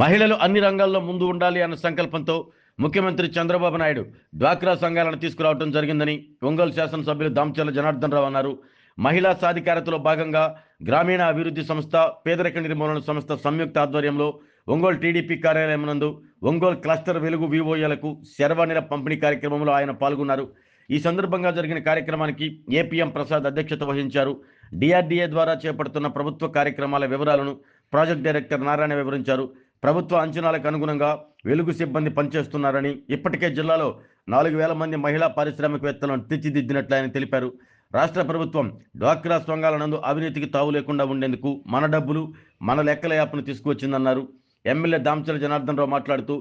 మహిళలు అన్ని రంగాల్లో ముందు ఉండాలి అన్న సంకల్పంతో ముఖ్యమంత్రి చంద్రబాబు నాయుడు డ్వాక్రా సంఘాలను తీసుకురావడం జరిగిందని ఒంగోలు శాసనసభ్యులు దామచర్ల జనార్దన్ రావు అన్నారు. మహిళా సాధికారతలో భాగంగా గ్రామీణ అభివృద్ధి సంస్థ, పేదరిక నిర్మూలన సంస్థ సంయుక్త ఆధ్వర్యంలో ఒంగోలు టీడీపీ కార్యాలయం నందు ఒంగోలు క్లస్టర్ వెలుగు వివోఏలకు శర్వానీల పంపిణీ కార్యక్రమంలో ఆయన పాల్గొన్నారు. ఈ సందర్భంగా జరిగిన కార్యక్రమానికి ఏపీఎం ప్రసాద్ అధ్యక్షత వహించారు. డిఆర్డీఏ ద్వారా చేపడుతున్న ప్రభుత్వ కార్యక్రమాల వివరాలను ప్రాజెక్ట్ డైరెక్టర్ నారాయణ వివరించారు. ప్రభుత్వ అంచనాలకు అనుగుణంగా వెలుగు సిబ్బంది పనిచేస్తున్నారని, ఇప్పటికే జిల్లాలో 4,000 మంది మహిళా పారిశ్రామికవేత్తలను తీర్చిదిద్దినట్లు ఆయన తెలిపారు. రాష్ట్ర ప్రభుత్వం డ్వాక్రా సంఘాల నందు అవినీతికి తావు లేకుండా ఉండేందుకు మన డబ్బులు మన లెక్కల యాప్ను తీసుకువచ్చిందన్నారు. ఎమ్మెల్యే దామచర్ల జనార్దన్ రావు మాట్లాడుతూ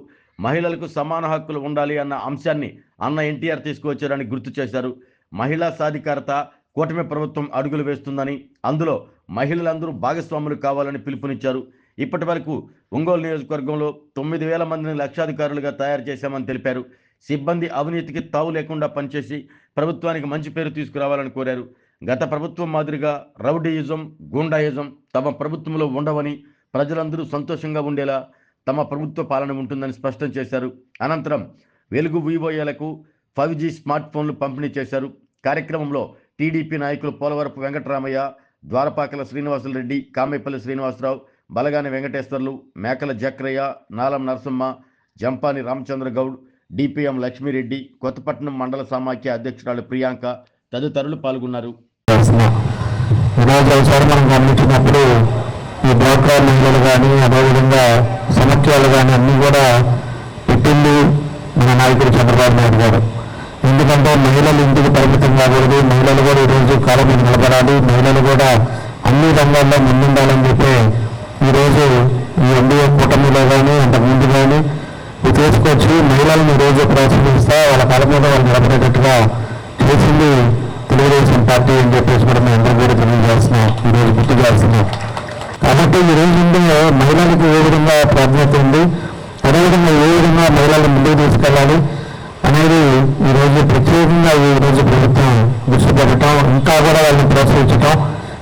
మహిళలకు సమాన హక్కులు ఉండాలి అన్న అంశాన్ని అన్న ఎన్టీఆర్ తీసుకువచ్చారని గుర్తు చేశారు. మహిళా సాధికారత కూటమి ప్రభుత్వం అడుగులు వేస్తుందని, అందులో మహిళలందరూ భాగస్వాములు కావాలని పిలుపునిచ్చారు. ఇప్పటి వరకు ఒంగోలు నియోజకవర్గంలో 9,000 మందిని లక్షాధికారులుగా తయారు చేశామని తెలిపారు. సిబ్బంది అవినీతికి తావు లేకుండా పనిచేసి ప్రభుత్వానికి మంచి పేరు తీసుకురావాలని కోరారు. గత ప్రభుత్వం మాదిరిగా రౌడీయిజం, గూండాయిజం తమ ప్రభుత్వంలో ఉండవని, ప్రజలందరూ సంతోషంగా ఉండేలా తమ ప్రభుత్వ పాలన ఉంటుందని స్పష్టం చేశారు. అనంతరం వెలుగు వివోఏలకు 5G స్మార్ట్ ఫోన్లు పంపిణీ చేశారు. కార్యక్రమంలో టీడీపీ నాయకులు పోలవరపు వెంకటరామయ్య, ద్వారపాకల శ్రీనివాసులరెడ్డి, కామేపల్లి శ్రీనివాసరావు, బలగాని వెంకటేశ్వర్లు, మేకల జక్రయ్య, నాలం నరసింహ, జంపాని రామచంద్ర గౌడ్, డిపిఎం లక్ష్మీరెడ్డి, కొత్తపట్నం మండల సమాఖ్య అధ్యక్షురాలు ప్రియాంక తదితరులు పాల్గొన్నారు. గమనించినప్పుడు ఈ డ్వాక్రా మహిళలు కానీ, అదేవిధంగా సమాఖ్యలు కానీ అన్నీ కూడా పెట్టింది మన నాయకుడు చంద్రబాబు నాయుడు గారు. ఎందుకంటే మహిళలు ఇంటికి పరిమితం కాకూడదు, మహిళలు కూడా ఈరోజు కాలం మీద నిలబడాలి, మహిళలు కూడా అన్ని రంగాల్లో ముందుండాలని చెప్పి ఈరోజు ఈ ఎన్డీఏ కూటమిలో కానీ అంతకుముందు కానీ తీసుకొచ్చి మహిళలను ఈరోజు ప్రోత్సహిస్తా వాళ్ళ కాళ్ళ మీద వాళ్ళు నిలబడేటట్టుగా చేసింది తెలుగుదేశం పార్టీ అని చెప్పేసి కూడా మేము అందరూ కూడా తెలియజేస్తున్నాం, ఈరోజు గుర్తు చేస్తున్నాం. కాబట్టి ఈ రోజు మహిళలకు ఏ విధంగా ప్రాధాన్యత ఉంది, అదేవిధంగా ఏ విధంగా మహిళలను ముందుకు తీసుకెళ్ళాలి అనేది ఈరోజు ప్రత్యేకంగా ఈరోజు ప్రభుత్వం దృష్టి పెట్టడం, ఇంకా కూడా వాళ్ళని ప్రోత్సహించడం,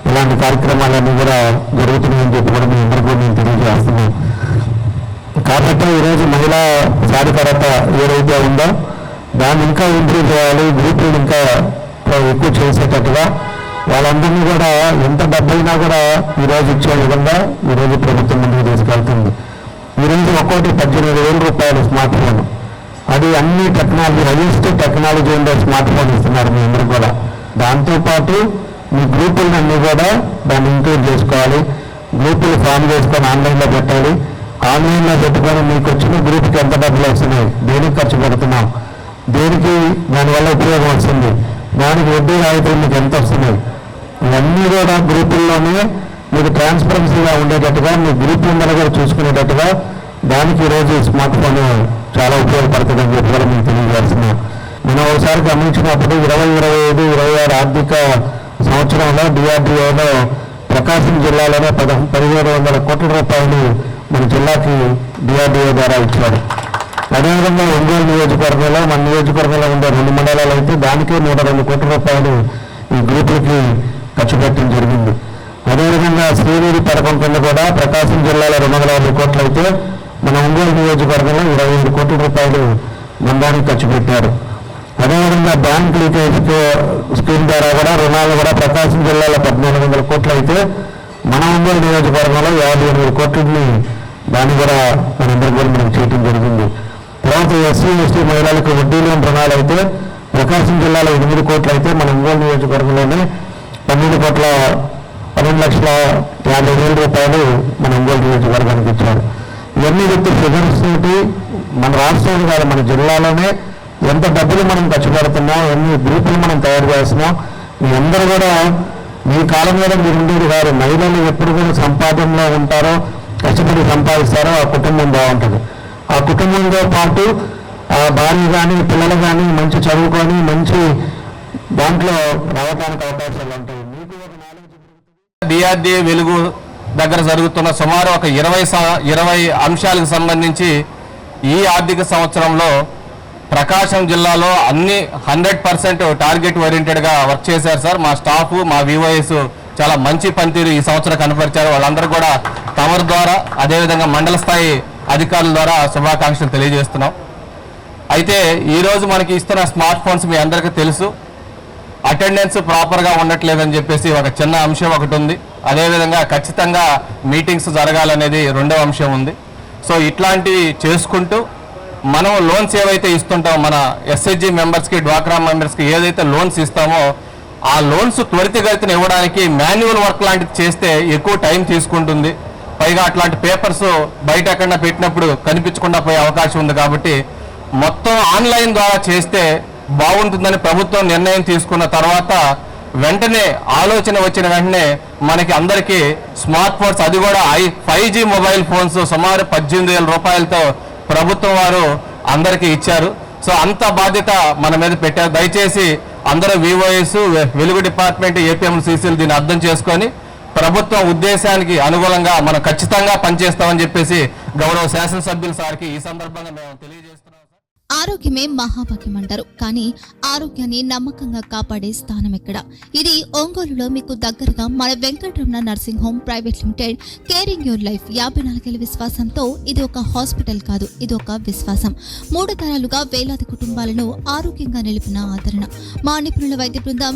ఇలాంటి కార్యక్రమాలన్నీ కూడా జరుగుతున్నాయని చెప్పి కూడా మీ అందరికీ నేను తెలియజేస్తున్నాం. కాబట్టి ఈరోజు మహిళా సాధికారత ఏదైతే ఉందో దాన్ని ఇంకా ఇంప్రూవ్ చేయాలి, గ్రూపులు ఇంకా ఎక్కువ చేసేటట్టుగా వాళ్ళందరినీ కూడా ఎంత డబ్బైనా కూడా ఈరోజు ఇచ్చే విధంగా ఈరోజు ప్రభుత్వం ముందుకు తీసుకెళ్తుంది. ఈరోజు ఒక్కోటి 18,000 రూపాయలు స్మార్ట్ ఫోన్, అది అన్ని టెక్నాలజీ, హైయెస్ట్ టెక్నాలజీ ఉండే స్మార్ట్ ఫోన్ ఇస్తున్నారు మీ అందరూ కూడా. దాంతోపాటు మీ గ్రూపులన్నీ కూడా దాన్ని ఇంక్లూడ్ చేసుకోవాలి, గ్రూపులు ఫామ్ చేసుకొని ఆన్లైన్లో పెట్టాలి. ఆన్లైన్లో పెట్టుకొని మీకు వచ్చిన గ్రూప్కి ఎంత డబ్బులు వస్తున్నాయి, దేనికి ఖర్చు పెడుతున్నాం, దేనికి దానివల్ల ఉపయోగం వస్తుంది, దానికి వడ్డీ రాయితీలు మీకు ఎంత వస్తున్నాయి, ఇవన్నీ కూడా గ్రూపుల్లోనే మీకు ట్రాన్స్పరెన్సీగా ఉండేటట్టుగా, మీ గ్రూప్ నెంబర్ కూడా చూసుకునేటట్టుగా దానికి ఈరోజు స్మార్ట్ ఫోన్ చాలా ఉపయోగపడుతుందని చెప్పి కూడా మీకు తెలియజేస్తున్నాం. మనం ఒకసారి గమనించినప్పుడు 2025-26 ఆర్థిక సంవత్సరంలో డిఆర్డీఏలో ప్రకాశం జిల్లాలోనే 1,700 కోట్ల రూపాయలు మన జిల్లాకి డిఆర్డీఏ ద్వారా ఇచ్చారు. అదేవిధంగా ఒంగోలు నియోజకవర్గంలో, మన నియోజకవర్గంలో ఉండే 2 మండలాలు అయితే దానికే 102 కోట్ల రూపాయలు ఈ గ్రూపులకి ఖర్చు పెట్టడం జరిగింది. అదేవిధంగా శ్రీనిధి పథకం కింద కూడా ప్రకాశం జిల్లాలో 250 కోట్లు అయితే మన ఒంగోలు నియోజకవర్గంలో 25 కోట్ల రూపాయలు మందానికి ఖర్చు పెట్టారు. అదేవిధంగా బ్యాంక్ లీకేజ్ స్కీమ్ ద్వారా కూడా రుణాలు కూడా ప్రకాశం జిల్లాలో 1,400 కోట్లు అయితే మన ఒంగోలు నియోజకవర్గంలో 58 కోట్లని దాన్ని కూడా మనందరూ కూడా మనం చేయడం జరిగింది. తర్వాత ఎస్సీ/ఎస్టీ మహిళలకు వడ్డీ లేని రుణాలు అయితే ప్రకాశం జిల్లాలో 8 కోట్లు అయితే మన ఒంగోలు నియోజకవర్గంలోనే 12,50,50,000 రూపాయలు మన ఒంగోలు నియోజకవర్గానికి ఇచ్చారు. ఇవన్నీ వ్యక్తి ఫిగర్స్ తోటి మన రాష్ట్రాలు కాదు, మన జిల్లాలోనే ఎంత డబ్బులు మనం ఖర్చు పెడుతున్నాం, ఎన్ని గ్రూపులు మనం తయారు చేస్తున్నాం. మీ అందరూ కూడా మీ కాలం మీద మీరు ఉండేది కాదు, మహిళలు ఎప్పుడు కూడా సంపాదనలో ఉంటారో, కష్టపడి సంపాదిస్తారో ఆ కుటుంబం బాగుంటుంది. ఆ కుటుంబంతో పాటు ఆ భార్య కానీ పిల్లలు కానీ మంచి చదువుకొని మంచి దాంట్లో రావడానికి అవకాశాలు ఉంటాయి. మీకు ఒక డిఆర్డీఏ వెలుగు దగ్గర జరుగుతున్న సుమారు ఒక 20 అంశాలకు సంబంధించి ఈ ఆర్థిక సంవత్సరంలో ప్రకాశం జిల్లాలో అన్ని 100% టార్గెట్ ఓరియంటెడ్గా వర్క్ చేశారు సార్. మా స్టాఫ్, మా వివోఎస్ చాలా మంచి పనితీరు ఈ సంవత్సరం కనపరిచారు. వాళ్ళందరూ కూడా తమరి ద్వారా, అదేవిధంగా మండల స్థాయి అధికారుల ద్వారా శుభాకాంక్షలు తెలియజేస్తున్నాం. అయితే ఈరోజు మనకి ఇస్తున్న స్మార్ట్ ఫోన్స్ మీ అందరికీ తెలుసు, అటెండెన్స్ ప్రాపర్గా ఉండట్లేదని చెప్పేసి ఒక చిన్న అంశం ఒకటి ఉంది. అదేవిధంగా ఖచ్చితంగా మీటింగ్స్ జరగాలనేది రెండవ అంశం ఉంది. సో ఇట్లాంటివి చేసుకుంటూ మనం లోన్స్ ఏవైతే ఇస్తుంటామో మన ఎస్హెచ్జి మెంబర్స్కి, డ్వాక్రా మెంబర్స్కి ఏదైతే లోన్స్ ఇస్తామో ఆ లోన్స్ త్వరితగతిన ఇవ్వడానికి మాన్యువల్ వర్క్ లాంటిది చేస్తే ఎక్కువ టైం తీసుకుంటుంది. పైగా అట్లాంటి పేపర్స్ బయట ఎక్కడన్నా పెట్టినప్పుడు కనిపించకుండా పోయే అవకాశం ఉంది. కాబట్టి మొత్తం ఆన్లైన్ ద్వారా చేస్తే బాగుంటుందని ప్రభుత్వం నిర్ణయం తీసుకున్న తర్వాత వెంటనే ఆలోచన వచ్చిన వెంటనే మనకి అందరికీ స్మార్ట్ ఫోన్స్, అది కూడా 5G మొబైల్ ఫోన్స్ సుమారు 18,000 రూపాయలతో ప్రభుత్వం వారు అందరికీ ఇచ్చారు. సో అంత బాధ్యత మన మీద పెట్టారు. దయచేసి అందరూ వివోఎస్, వెలుగు డిపార్ట్మెంట్, ఏపీఎంసీసీలు దీన్ని అర్థం చేసుకొని ప్రభుత్వం ఉద్దేశానికి అనుగుణంగా మనం ఖచ్చితంగా పనిచేస్తామని చెప్పేసి గౌరవ శాసనసభ్యుల సార్కి ఈ సందర్భంగా మేము తెలియజేస్తున్నాం. ఆరోగ్యమే మహాభాగ్యం అంటారు, కానీ ఆరోగ్యాన్ని నమ్మకంగా కాపాడే స్థానం ఎక్కడ? ఇది ఒంగోలులో మీకు దగ్గరగా మన Venkataramana nursing home private limited. Caring your life 54 ఏళ్ల విశ్వాసంతో ఇది ఒక హాస్పిటల్ కాదు, ఇది ఒక విశ్వాసం. 3 తరాలుగా వేలాది కుటుంబాలను ఆరోగ్యంగా నిలిపిన ఆదరణ. మా నిపుణుల వైద్య బృందం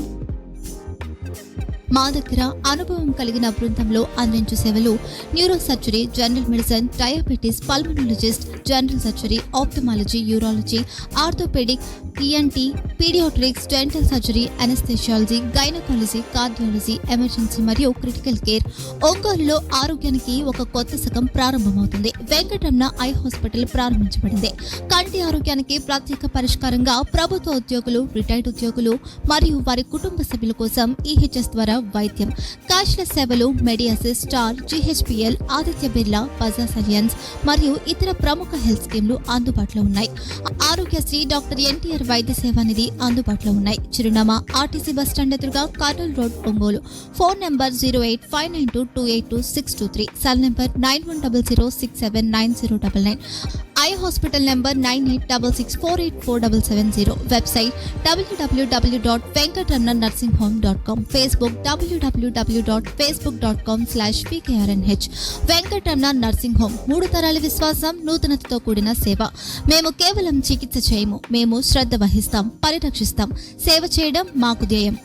మా దగ్గర అనుభవం కలిగిన బృందంలో అందించే సేవలు neuro surgery, general medicine, diabetes, pulmonologist, general surgery, ophthalmology, urology, orthopaedic, ENT, paediatrics, dental surgery, anaesthesiology, gynaecology, cardiology, emergency మరియు క్రిటికల్ కేర్. ఒంగోలులో ఆరోగ్యానికి ఒక కొత్త శకం ప్రారంభమవుతుంది. వెంకటరమణ ఐ హాస్పిటల్ ప్రారంభించబడింది. కంటి ఆరోగ్యానికి ప్రత్యేక పరిష్కారంగా ప్రభుత్వ ఉద్యోగులు, రిటైర్డ్ ఉద్యోగులు మరియు వారి కుటుంబ సభ్యుల కోసం ఈహెచ్ఎస్ ద్వారా వైద్యం, క్యాష్లెస్ సేవలు, Medi Assist, Star, GHPL, Aditya Birla, Bajaj Allianz మరియు ఇతర ప్రముఖ హెల్త్ స్కీమ్లు అందుబాటులో ఉన్నాయి. ఆరోగ్యశ్రీ, డాక్టర్ ఎన్టీఆర్ వైద్య సేవా నిధి అందుబాటులో ఉన్నాయి. చిరునామా ఆర్టీసీ బస్ స్టాండ్ ఎదురుగా, Kurnool road, Ongole. Phone number 08592282623, cell number 9100679099. Eye hospital number 9866484770. Website www.venkatramananursinghome.com. Facebook www.facebook.com/pkrnh. Venkataramana nursing home, 3 తరాల విశ్వాసం, నూతనతతో కూడిన సేవ. మేము కేవలం చికిత్స చేయము, మేము శ్రద్ధ వహిస్తాం, పరిరక్షిస్తాం. సేవ చేయడం మాకు ధ్యేయం.